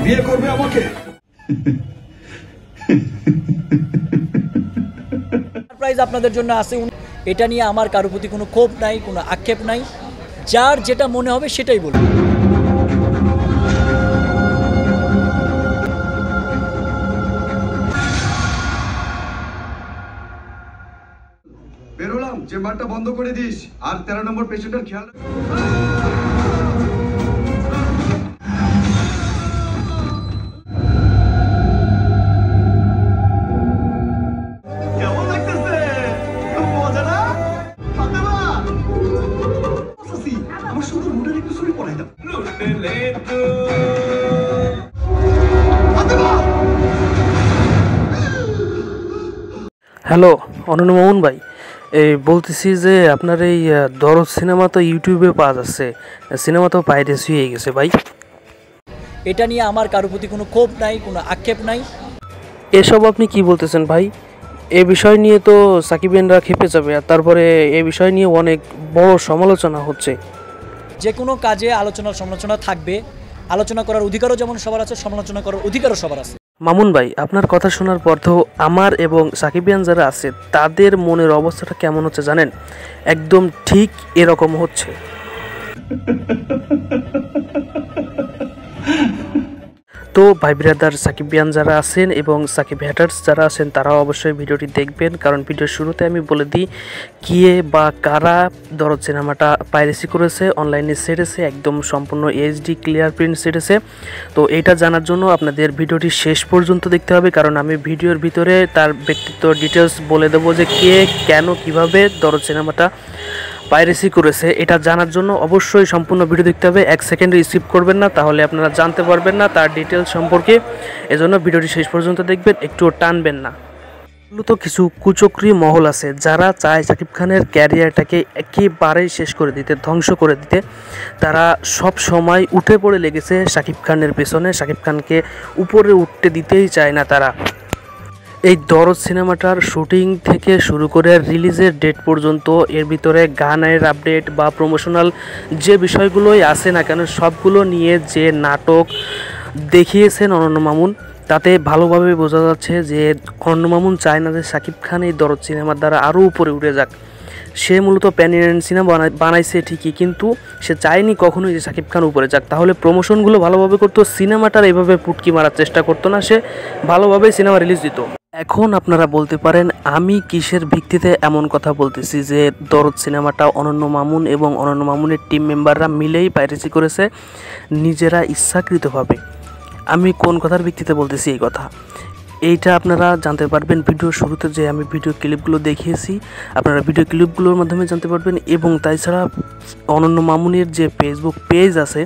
বিয়ে করবে আমাকে? সারপ্রাইজ আপনাদের জন্য আছে। এটা নিয়ে আমার কারোর প্রতি কোনো ক্ষোভ নাই, কোনো আক্ষেপ নাই। যার যেটা মনে হবে সেটাই বলবো। বেরোলাম, চেম্বারটা বন্ধ করে দিস, আর 13 নম্বর পেশেন্টের খেয়াল রাখ। হ্যালো অনন্য মামুন ভাই, এই বলতেছি যে আপনার এই দরদ সিনেমা তো ইউটিউবে পাওয়া যাচ্ছে, সিনেমা তো পাইরেসি হয়ে গেছে ভাই। এটা নিয়ে আমার কারোর প্রতি কোনো ক্ষোভ নাই, কোনো আক্ষেপ নাই। এসব আপনি কি বলতেছেন ভাই? এ বিষয় নিয়ে তো সাকিবিয়ানরা খেপে যাবে, আর তারপরে এ বিষয় নিয়ে অনেক বড় সমালোচনা হচ্ছে। যে কোনো কাজে আলোচনা সমালোচনা থাকবে। আলোচনা করার অধিকারও যেমন সবার আছে, সমালোচনা করার অধিকারও সবার আছে। মামুন ভাই, আপনার কথা শোনার পর তো আমার এবং সাকিবিয়ান যারা আছে তাদের মনের অবস্থাটা কেমন হচ্ছে জানেন? একদম ঠিক এরকম হচ্ছে। তো ভাই ব্রাদার সাকিবিয়ান যারা আছেন এবং সাকিব হ্যাটার্স যারা আছেন তারাও অবশ্যই ভিডিওটি দেখবেন, কারণ ভিডিওর শুরুতে আমি বলে দিই কে বা কারা দরদ সিনেমাটা পাইরেসি করেছে, অনলাইনে ছেড়েছে, একদম সম্পূর্ণ এইচডি ক্লিয়ার প্রিন্ট ছেড়েছে। তো এটা জানার জন্য আপনাদের ভিডিওটি শেষ পর্যন্ত দেখতে হবে, কারণ আমি ভিডিওর ভিতরে তার ব্যক্তিত্ব ডিটেলস বলে দেবো যে কে কেন কিভাবে দরদ সিনেমাটা পাইরেসি করেছে। এটা জানার জন্য অবশ্যই সম্পূর্ণ ভিডিও দেখতে হবে, 1 সেকেন্ড স্কিপ করবেন না, তাহলে আপনারা জানতে পারবেন না তার ডিটেলস সম্পর্কে। এজন্য ভিডিওটি শেষ পর্যন্ত দেখবেন, একটুও টানবেন না। মূলত কিছু কুচক্রী মহল আছে যারা চায় শাকিব খানের ক্যারিয়ারটাকে একেবারেই শেষ করে দিতে, ধ্বংস করে দিতে। তারা সব সময় উঠে পড়ে লেগেছে শাকিব খানের পেছনে, শাকিব খানকে উপরে উঠতে দিতেই চায় না তারা। এই দরদ সিনেমাটার শুটিং থেকে শুরু করে রিলিজের ডেট পর্যন্ত এর ভিতরে গানের আপডেট বা প্রমোশনাল যে বিষয়গুলোই আছে না কেন সবগুলো নিয়ে যে নাটক দেখিয়েছেন অনন্য মামুন, তাতে ভালোভাবে বোঝা যাচ্ছে যে অনন্য মামুন চায় না যে শাকিব খান এই দরদ সিনেমার দ্বারা আরও উপরে উঠে যাক। সে মূলত প্যান ইন্ডিয়ান সিনেমা বানাইছে ঠিকই, কিন্তু সে চায়নি কখনোই যে শাকিব খান উপরে যাক। তাহলে প্রমোশনগুলো ভালোভাবে করতো, সিনেমাটার এইভাবে পুটকি মারার চেষ্টা করতো না, সে ভালোভাবেই সিনেমা রিলিজ দিত। এখন আপনারা বলতে পারেন আমি কিসের ভিত্তিতে এমন কথা বলতেছি যে দরদ সিনেমাটা অনন্য মামুন এবং অনন্য মামুনের টিম মেম্বাররা মিলেই পাইরেসি করেছে নিজেরা ইচ্ছাকৃতভাবে। আমি কোন কথার ভিত্তিতে বলতেছি এই কথা, এইটা আপনারা জানতে পারবেন ভিডিওর শুরুতে যে আমি ভিডিও ক্লিপগুলো দেখিয়েছি, আপনারা ভিডিও ক্লিপগুলোর মাধ্যমে জানতে পারবেন। এবং তাছাড়া অনন্য মামুনের যে ফেসবুক পেজ আছে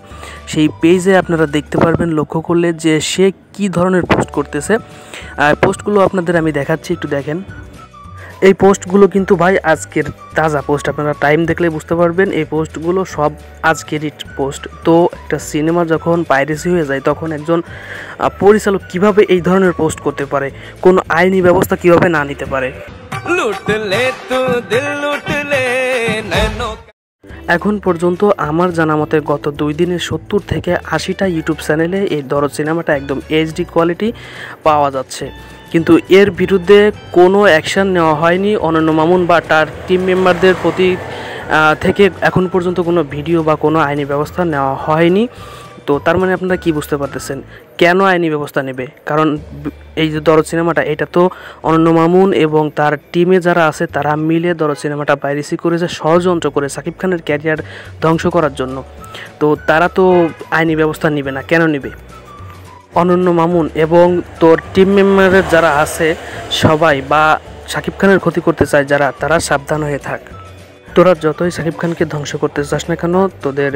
সেই পেজে আপনারা দেখতে পারবেন লক্ষ্য করলে যে সে কি ধরনের পোস্ট করতেছে। পোস্টগুলো আপনাদের আমি দেখাচ্ছি, একটু দেখেন। এই পোস্টগুলো কিন্তু ভাই আজকের তাজা পোস্ট, আপনারা টাইম দেখলে বুঝতে পারবেন এই পোস্টগুলো সব আজকেরই পোস্ট। তো একটা সিনেমা যখন পাইরেসি হয়ে যায় তখন একজন পরিচালক কিভাবে এই ধরনের পোস্ট করতে পারে, কোন আইনি ব্যবস্থা কিভাবে না নিতে পারে। এখন পর্যন্ত আমার জানা মতে গত 2 দিনে 70 থেকে 80টা ইউটিউব চ্যানেলে এই দরদ সিনেমাটা একদম এইচডি কোয়ালিটি পাওয়া যাচ্ছে, কিন্তু এর বিরুদ্ধে কোনো অ্যাকশান নেওয়া হয়নি অনন্য মামুন বা তার টিম মেম্বারদের প্রতি থেকে এখন পর্যন্ত কোনো ভিডিও বা কোনো আইনি ব্যবস্থা নেওয়া হয়নি। তো তার মানে আপনারা কি বুঝতে পারতেছেন কেন আইনি ব্যবস্থা নেবে? কারণ এই যে দরদ সিনেমাটা এটা তো অনন্য মামুন এবং তার টিমে যারা আছে তারা মিলে দরদ সিনেমাটা পাইরেসি করেছে, ষড়যন্ত্র করে শাকিব খানের ক্যারিয়ার ধ্বংস করার জন্য। তো তারা তো আইনি ব্যবস্থা নেবে না, কেন নেবে? অনন্য মামুন এবং তোর টিম মেম্বারের যারা আছে সবাই বা শাকিব খানের ক্ষতি করতে চায় যারা, তারা সাবধান হয়ে থাক। তোরা যতই শাকিব খানকে ধ্বংস করতে চাস না কেন তোদের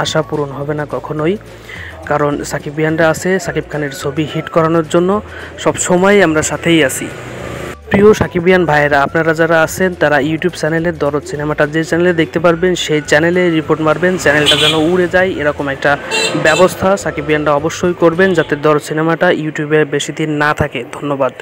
আশা পূরণ হবে না কখনোই, কারণ সাকিবিয়ানরা আছে শাকিব খানের ছবি হিট করানোর জন্য, সব সময় আমরা সাথেই আছি। প্রিয় সাকিবিয়ান ভাইয়েরা, আপনারা যারা আছেন তারা ইউটিউব চ্যানেলের দরদ সিনেমাটা যে চ্যানেলে দেখতে পারবেন সেই চ্যানেলে রিপোর্ট মারবেন, চ্যানেলটা যেন উড়ে যায় এরকম একটা ব্যবস্থা সাকিবিয়ানরা অবশ্যই করবেন যাতে দরদ সিনেমাটা ইউটিউবে বেশি দিন না থাকে। ধন্যবাদ।